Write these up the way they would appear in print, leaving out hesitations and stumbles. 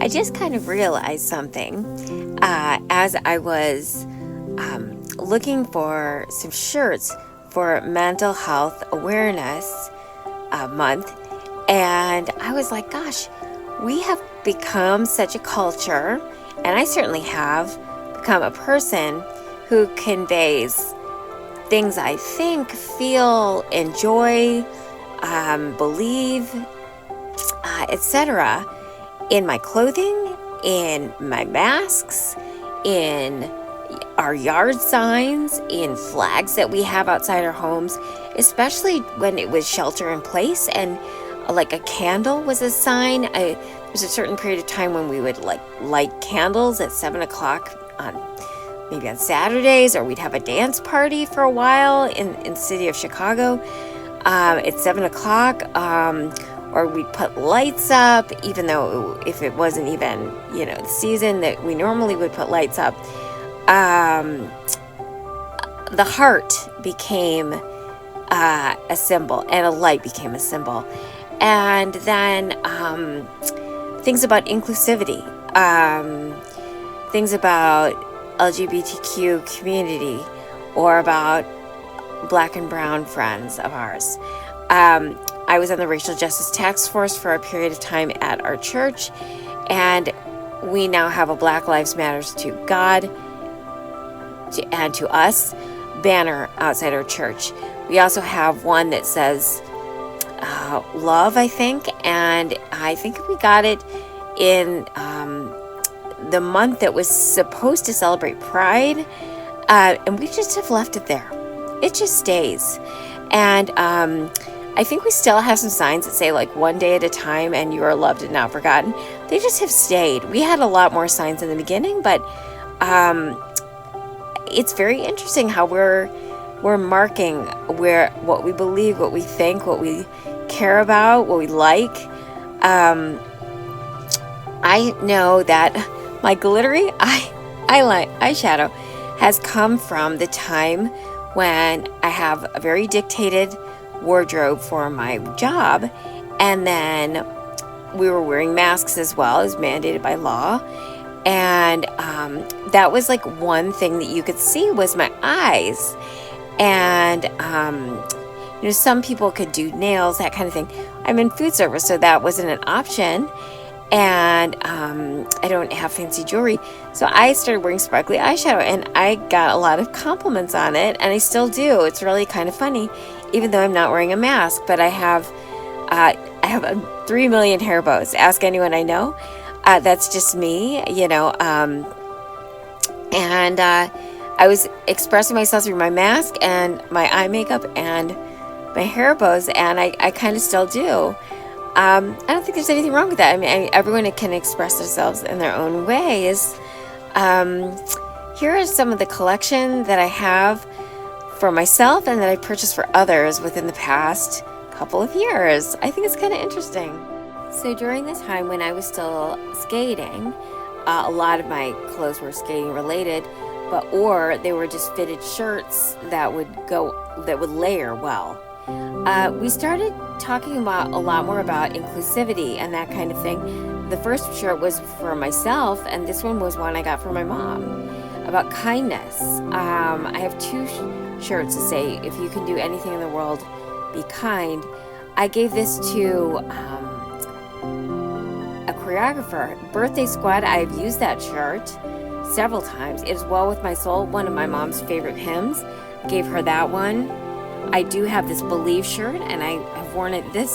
I just kind of realized something as I was looking for some shirts for Mental Health Awareness Month, and I was like, gosh, we have become such a culture, and I certainly have become a person who conveys things I think, feel, enjoy, believe, etc. in my clothing, in my masks, in our yard signs, in flags that we have outside our homes, especially when it was shelter in place and like a candle was a sign. There was a certain period of time when we would light candles at 7 o'clock maybe on Saturdays, or we'd have a dance party for a while in the city of Chicago at 7 o'clock, or we'd put lights up, even though if it wasn't even, the season that we normally would put lights up. The heart became a symbol, and a light became a symbol. And then things about inclusivity, things about LGBTQ community, or about Black and brown friends of ours. I was on the Racial Justice Task Force for a period of time at our church, and we now have a Black Lives Matters to God and to us banner outside our church. We also have one that says love, I think, and I think we got it in the month that was supposed to celebrate Pride, and we just have left it there. It just stays. And I think we still have some signs that say one day at a time and you are loved and not forgotten. They just have stayed. We had a lot more signs in the beginning, but it's very interesting how we're marking what we believe, what we think, what we care about, what we like. I know that my glittery eyeshadow has come from the time when I have a very dictated wardrobe for my job, and then we were wearing masks as well, as mandated by law, and that was one thing that you could see was my eyes. And some people could do nails, that kind of thing. I'm in food service, so that wasn't an option, and I don't have fancy jewelry, so I started wearing sparkly eyeshadow, and I got a lot of compliments on it, and I still do. It's really kind of funny, even though I'm not wearing a mask. But I have 3 million hair bows. Ask anyone I know. That's just me, and I was expressing myself through my mask and my eye makeup and my hair bows, and I kind of still do. I don't think there's anything wrong with that. I mean, everyone can express themselves in their own ways. Here is some of the collection that I have for myself and that I purchased for others within the past couple of years. I think it's kind of interesting. So during the time when I was still skating, a lot of my clothes were skating related, or they were just fitted shirts that would layer well. We started talking about a lot more about inclusivity and that kind of thing. The first shirt was for myself, and this one was one I got from my mom, about kindness. I have 2 shirts to say, if you can do anything in the world, be kind. I gave this to a choreographer, Birthday Squad. I've used that shirt several times. It is Well With My Soul, one of my mom's favorite hymns. I gave her that one. I do have this Believe shirt, and I have worn it this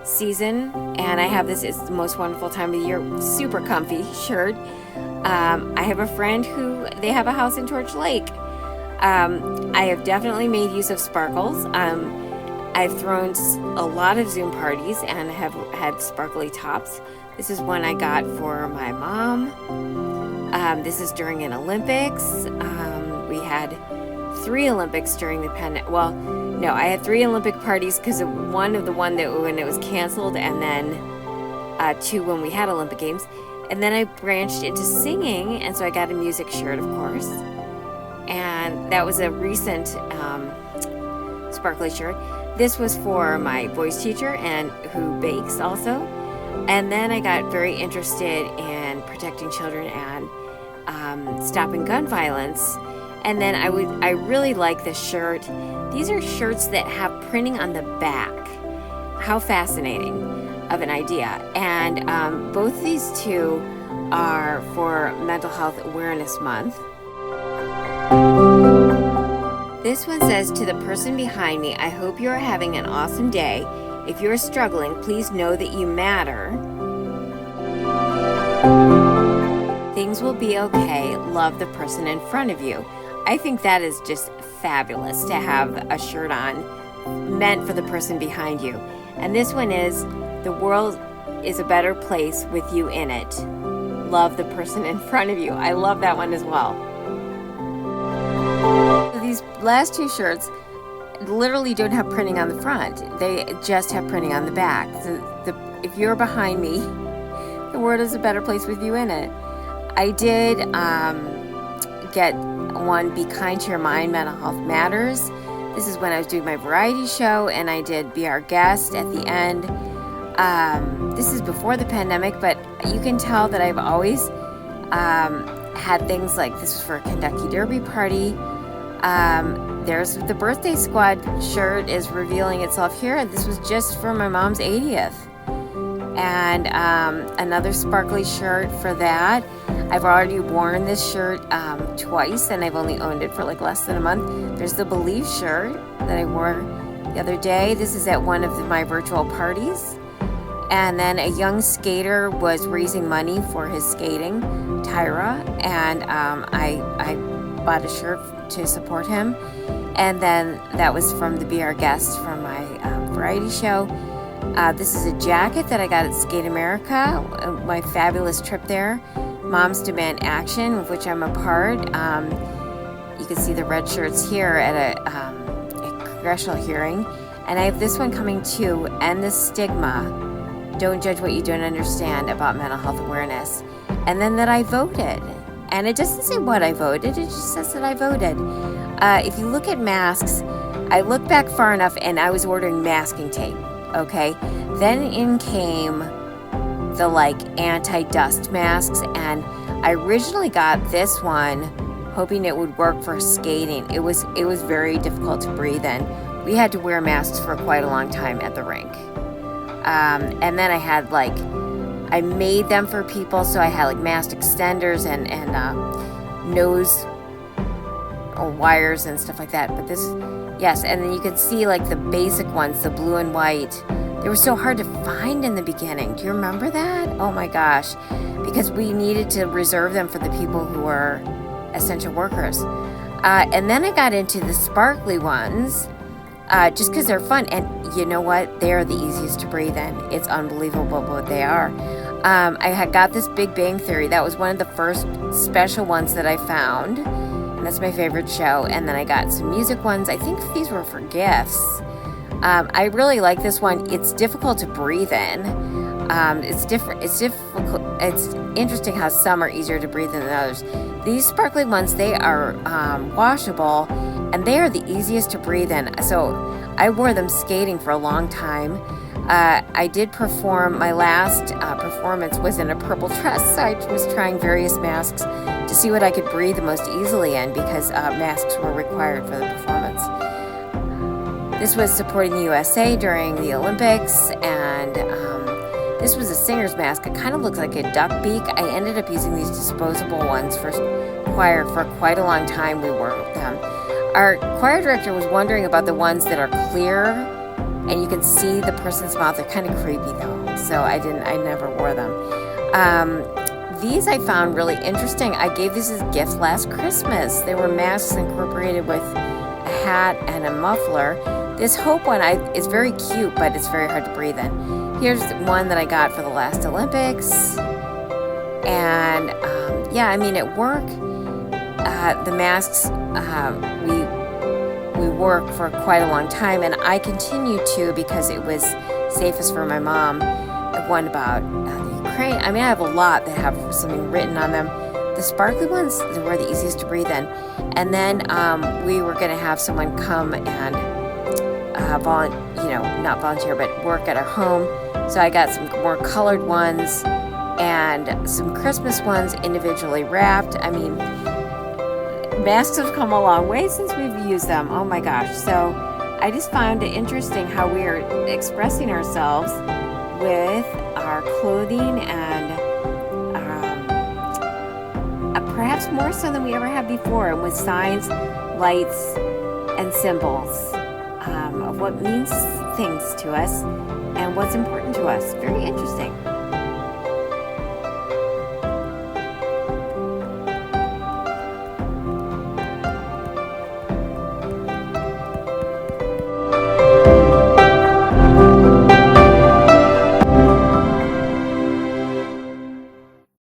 season, and I have this It's the Most Wonderful Time of the Year, super comfy shirt. I have a friend who, they have a house in Torch Lake. I have definitely made use of sparkles. I've thrown a lot of Zoom parties and have had sparkly tops. This is one I got for my mom. This is during an Olympics. We had 3 Olympics during the pandemic. Well, no, I had 3 Olympic parties because of one that when it was canceled, and then 2 when we had Olympic Games. And then I branched into singing, and so I got a music shirt, of course. And that was a recent sparkly shirt. This was for my voice teacher, and who bakes also. And then I got very interested in protecting children and stopping gun violence. And then I really like this shirt. These are shirts that have printing on the back. How fascinating of an idea. And both these two are for Mental Health Awareness Month. This one says, to the person behind me, I hope you are having an awesome day. If you're struggling, please know that you matter. Things will be okay. Love the person in front of you. I think that is just fabulous to have a shirt on meant for the person behind you. And this one is, the world is a better place with you in it. Love the person in front of you. I love that one as well. These last two shirts literally don't have printing on the front. They just have printing on the back. If you're behind me, the world is a better place with you in it. I did get one, Be Kind to Your Mind, Mental Health Matters. This is when I was doing my variety show, and I did Be Our Guest at the end. This is before the pandemic, but you can tell that I've always had things like, this was for a Kentucky Derby party. There's the Birthday Squad shirt is revealing itself here. This was just for my mom's 80th. And another sparkly shirt for that. I've already worn this shirt twice, and I've only owned it for like less than a month. There's the Believe shirt that I wore the other day. This is at one of my virtual parties. And then a young skater was raising money for his skating, Tyra, and I bought a shirt to support him. And then that was from the Be Our Guest from my variety show. This is a jacket that I got at Skate America, my fabulous trip there. Moms Demand Action, of which I'm a part. You can see the red shirts here at a congressional hearing. And I have this one coming too, End the Stigma. Don't judge what you don't understand about mental health awareness. And then that I voted. And it doesn't say what I voted, it just says that I voted. If you look at masks, I looked back far enough and I was ordering masking tape, okay? Then in came the like anti-dust masks, and I originally got this one hoping it would work for skating. It was very difficult to breathe in. We had to wear masks for quite a long time at the rink. And then I had I made them for people, so I had like mask extenders and nose or wires and stuff like that. But this, yes, and then you can see like the basic ones, the blue and white. They were so hard to find in the beginning. Do you remember that? Oh my gosh, because we needed to reserve them for the people who were essential workers. And then I got into the sparkly ones, just because they're fun. And you know what? They are the easiest to breathe in. It's unbelievable what they are. I had got this Big Bang Theory. That was one of the first special ones that I found. And that's my favorite show. And then I got some music ones. I think these were for gifts. I really like this one. It's difficult to breathe in. It's different. It's difficult. It's interesting how some are easier to breathe in than others. These sparkly ones, they are washable, and they are the easiest to breathe in. So I wore them skating for a long time. I did perform. My last performance was in a purple dress. So I was trying various masks to see what I could breathe the most easily in, because masks were required for the performance. This was supporting the USA during the Olympics, and this was a singer's mask. It kind of looks like a duck beak. I ended up using these disposable ones for choir for quite a long time. We wore them. Our choir director was wondering about the ones that are clear, and you can see the person's mouth. They're kind of creepy though, so I never wore them. These I found really interesting. I gave these as gifts last Christmas. They were masks incorporated with a hat and a muffler. This Hope one is very cute, but it's very hard to breathe in. Here's one that I got for the last Olympics. And yeah, I mean, at work, the masks, we work for quite a long time, and I continue to, because it was safest for my mom. I have one about the Ukraine. I mean, I have a lot that have something written on them. The sparkly ones, they were the easiest to breathe in. And then we were going to have someone come and not volunteer, but work at our home. So I got some more colored ones and some Christmas ones individually wrapped. I mean, masks have come a long way since we've used them. Oh my gosh. So I just found it interesting how we are expressing ourselves with our clothing and perhaps more so than we ever have before, and with signs, lights, and symbols of what means things to us and what's important to us. Very interesting.